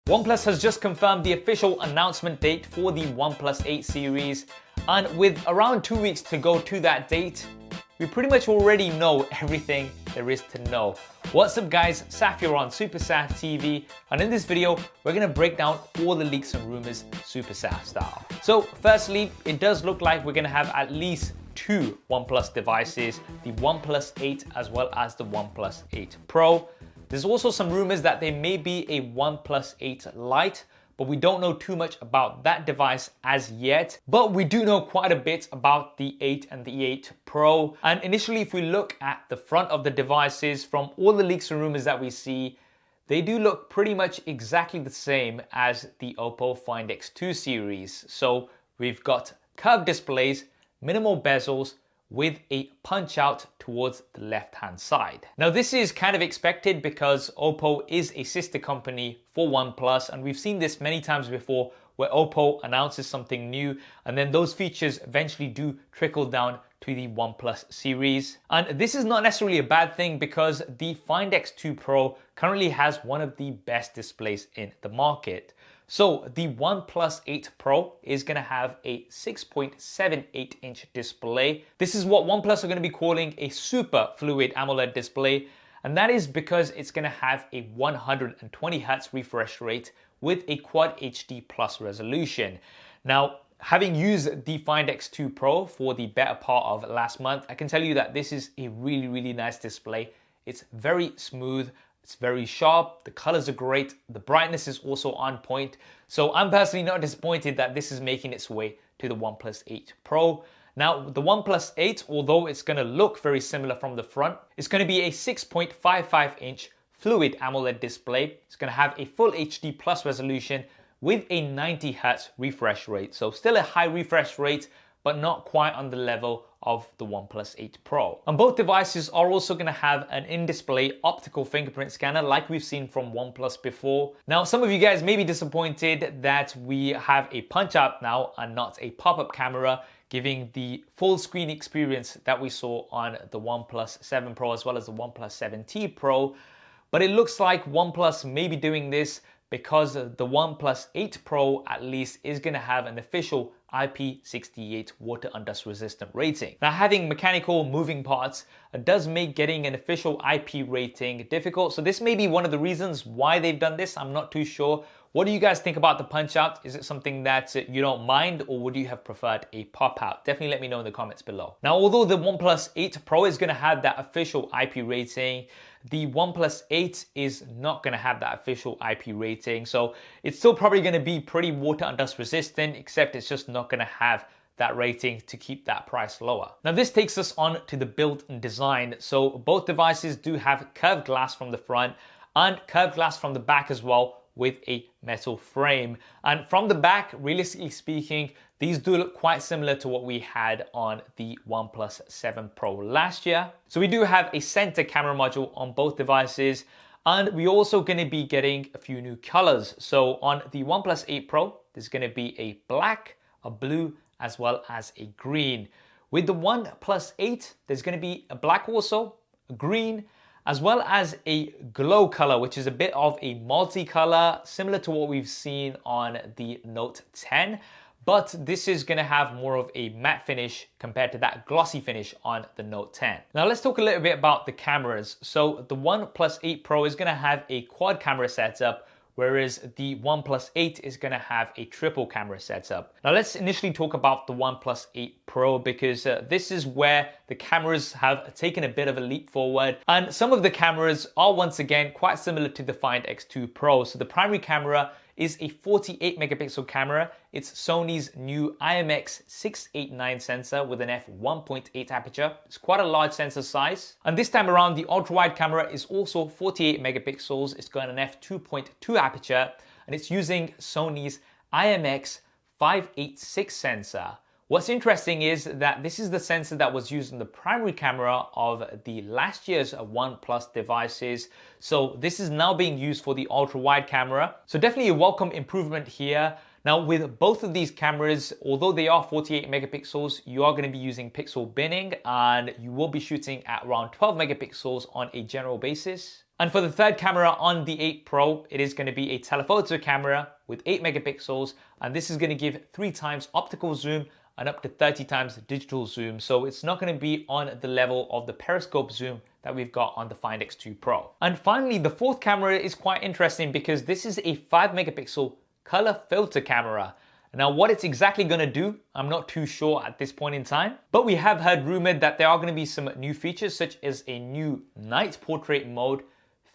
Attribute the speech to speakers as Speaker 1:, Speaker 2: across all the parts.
Speaker 1: OnePlus has just confirmed the official announcement date for the OnePlus 8 series, and with around 2 weeks to go to that date, we pretty much already know everything there is to know. What's up guys, Saf here on Super Saf TV, and in this video we're going to break down all the leaks and rumors Super Saf style. So firstly, it does look like we're going to have at least two OnePlus devices, the OnePlus 8 as well as the OnePlus 8 Pro. There's also some rumors that there may be a OnePlus 8 Lite, but we don't know too much about that device as yet. But we do know quite a bit about the 8 and the 8 Pro. And initially, if we look at the front of the devices, from all the leaks and rumors that we see, they do look pretty much exactly the same as the Oppo Find X2 series. So we've got curved displays, minimal bezels, with a punch out towards the left hand side. Now this is kind of expected because Oppo is a sister company for OnePlus, and we've seen this many times before where Oppo announces something new and then those features eventually do trickle down to the OnePlus series. And this is not necessarily a bad thing because the Find X2 Pro currently has one of the best displays in the market. So the OnePlus 8 Pro is going to have a 6.78-inch display. This is what OnePlus are going to be calling a super fluid AMOLED display, and that is because it's going to have a 120 Hz refresh rate with a Quad HD Plus resolution. Now, having used the Find X2 Pro for the better part of last month, I can tell you that this is a really nice display. It's very smooth. It's very sharp, the colors are great, the brightness is also on point. So I'm personally not disappointed that this is making its way to the OnePlus 8 Pro. Now the OnePlus 8, although it's going to look very similar from the front, it's going to be a 6.55-inch fluid AMOLED display. It's going to have a full HD Plus resolution with a 90 Hz refresh rate. So still a high refresh rate, but not quite on the level of the OnePlus 8 Pro. And both devices are also going to have an in-display optical fingerprint scanner like we've seen from OnePlus before. Now, some of you guys may be disappointed that we have a punch-out now and not a pop-up camera, giving the full screen experience that we saw on the OnePlus 7 Pro as well as the OnePlus 7T Pro. But it looks like OnePlus may be doing this because the OnePlus 8 Pro at least is going to have an official IP68 water and dust resistant rating. Now, having mechanical moving parts does make getting an official IP rating difficult. So this may be one of the reasons why they've done this. I'm not too sure. What do you guys think about the punch out? Is it something that you don't mind, or would you have preferred a pop out? Definitely let me know in the comments below. Now, although the OnePlus 8 Pro is going to have that official IP rating, the OnePlus 8 is not going to have that official IP rating. So it's still probably going to be pretty water and dust resistant, except it's just not going to have that rating to keep that price lower. Now this takes us on to the build and design. So both devices do have curved glass from the front and curved glass from the back as well, with a metal frame. And from the back, realistically speaking, these do look quite similar to what we had on the OnePlus 7 Pro last year. So we do have a center camera module on both devices, and we're also going to be getting a few new colors. So on the OnePlus 8 Pro, there's going to be a black, a blue, as well as a green. With the OnePlus 8, there's going to be a black also, a green, as well as a glow color, which is a bit of a multicolor, similar to what we've seen on the Note 10. But this is going to have more of a matte finish compared to that glossy finish on the Note 10. Now let's talk a little bit about the cameras. So the OnePlus 8 Pro is going to have a quad camera setup, whereas the OnePlus 8 is going to have a triple camera setup. Now let's initially talk about the OnePlus 8 Pro, because this is where the cameras have taken a bit of a leap forward. And some of the cameras are once again quite similar to the Find X2 Pro. So the primary camera is a 48 megapixel camera. It's Sony's new IMX689 sensor with an f1.8 aperture. It's quite a large sensor size. And this time around, the ultra-wide camera is also 48 megapixels. It's got an f2.2 aperture, and it's using Sony's IMX586 sensor. What's interesting is that this is the sensor that was used in the primary camera of the last year's OnePlus devices. So this is now being used for the ultra-wide camera. So definitely a welcome improvement here. Now with both of these cameras, although they are 48 megapixels, you are going to be using pixel binning, and you will be shooting at around 12 megapixels on a general basis. And for the third camera on the 8 Pro, it is going to be a telephoto camera with 8 megapixels, and this is going to give 3 times optical zoom and up to 30 times digital zoom. So it's not going to be on the level of the periscope zoom that we've got on the Find X2 Pro. And finally, the fourth camera is quite interesting because this is a 5 megapixel color filter camera. Now, what it's exactly going to do, I'm not too sure at this point in time, but we have heard rumored that there are going to be some new features such as a new night portrait mode,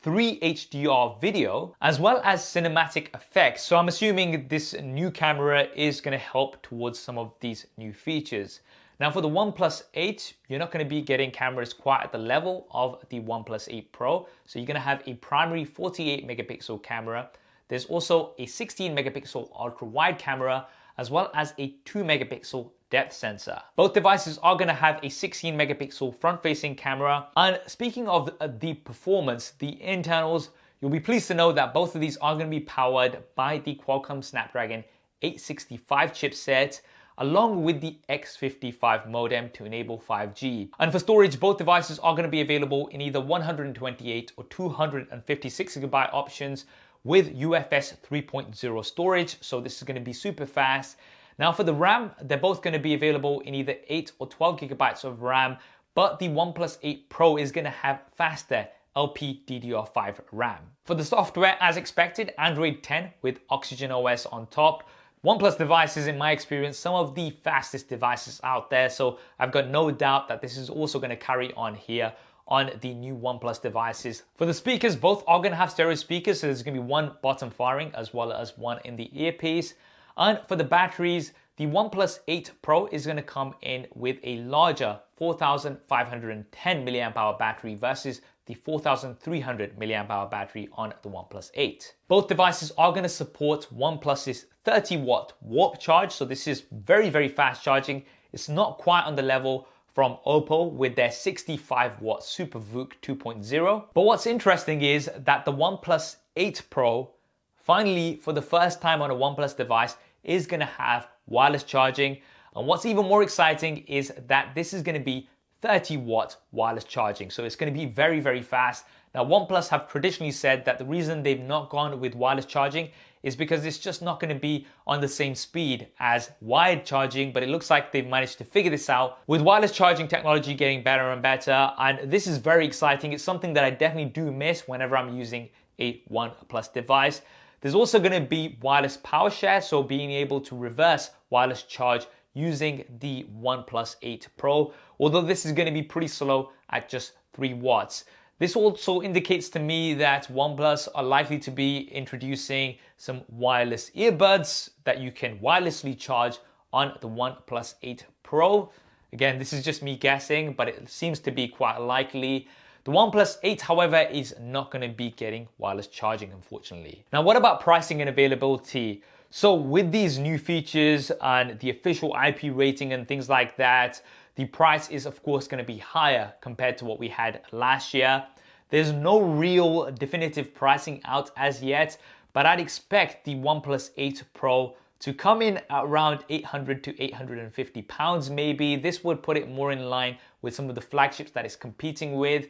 Speaker 1: 3 HDR video, as well as cinematic effects. So I'm assuming this new camera is going to help towards some of these new features. Now for the OnePlus 8, you're not going to be getting cameras quite at the level of the OnePlus 8 Pro. So you're going to have a primary 48 megapixel camera. There's also a 16 megapixel ultra wide camera, as well as a 2 megapixel depth sensor. Both devices are going to have a 16 megapixel front facing camera. And speaking of the performance, the internals, you'll be pleased to know that both of these are going to be powered by the Qualcomm Snapdragon 865 chipset, along with the X55 modem to enable 5G. And for storage, both devices are going to be available in either 128 or 256 gigabyte options with UFS 3.0 storage. So this is going to be super fast. Now for the RAM, they're both going to be available in either 8 or 12 gigabytes of RAM, but the OnePlus 8 Pro is going to have faster LPDDR5 RAM. For the software, as expected, Android 10 with Oxygen OS on top. OnePlus devices, in my experience, some of the fastest devices out there, so I've got no doubt that this is also going to carry on here on the new OnePlus devices. For the speakers, both are going to have stereo speakers, so there's going to be one bottom firing as well as one in the earpiece. And for the batteries, the OnePlus 8 Pro is going to come in with a larger 4,510 mAh battery versus the 4,300 mAh battery on the OnePlus 8. Both devices are going to support OnePlus's 30-watt warp charge, so this is very, very fast charging. It's not quite on the level from Oppo with their 65-watt SuperVOOC 2.0. But what's interesting is that the OnePlus 8 Pro, finally, for the first time on a OnePlus device, is going to have wireless charging. And what's even more exciting is that this is going to be 30-watt wireless charging. So it's going to be very, very fast. Now, OnePlus have traditionally said that the reason they've not gone with wireless charging is because it's just not going to be on the same speed as wired charging, but it looks like they've managed to figure this out with wireless charging technology getting better and better. And this is very exciting. It's something that I definitely do miss whenever I'm using a OnePlus device. There's also going to be wireless power share, so being able to reverse wireless charge using the OnePlus 8 Pro, although this is going to be pretty slow at just 3 watts. This also indicates to me that OnePlus are likely to be introducing some wireless earbuds that you can wirelessly charge on the OnePlus 8 Pro. Again, this is just me guessing, but it seems to be quite likely. The OnePlus 8, however, is not going to be getting wireless charging, unfortunately. Now, what about pricing and availability? So with these new features and the official IP rating and things like that, the price is of course going to be higher compared to what we had last year. There's no real definitive pricing out as yet, but I'd expect the OnePlus 8 Pro to come in at around 800 to 850 pounds maybe. This would put it more in line with some of the flagships that it's competing with.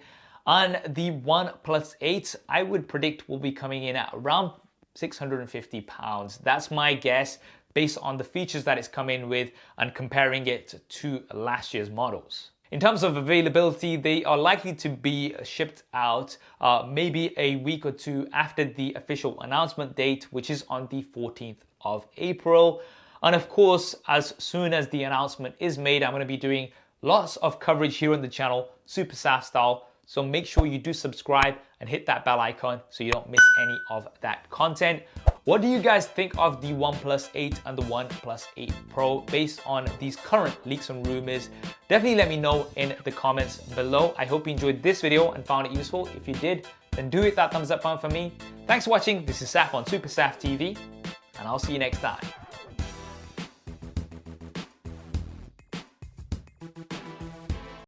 Speaker 1: And the OnePlus 8, I would predict will be coming in at around 650 pounds. That's my guess based on the features that it's come in with and comparing it to last year's models. In terms of availability, they are likely to be shipped out maybe a week or two after the official announcement date, which is on the 14th of April. And of course, as soon as the announcement is made, I'm going to be doing lots of coverage here on the channel, Super Saf style. So make sure you do subscribe and hit that bell icon so you don't miss any of that content. What do you guys think of the OnePlus 8 and the OnePlus 8 Pro based on these current leaks and rumors? Definitely let me know in the comments below. I hope you enjoyed this video and found it useful. If you did, then do hit that thumbs up button for me. Thanks for watching. This is Saf on Super Saf TV, and I'll see you next time.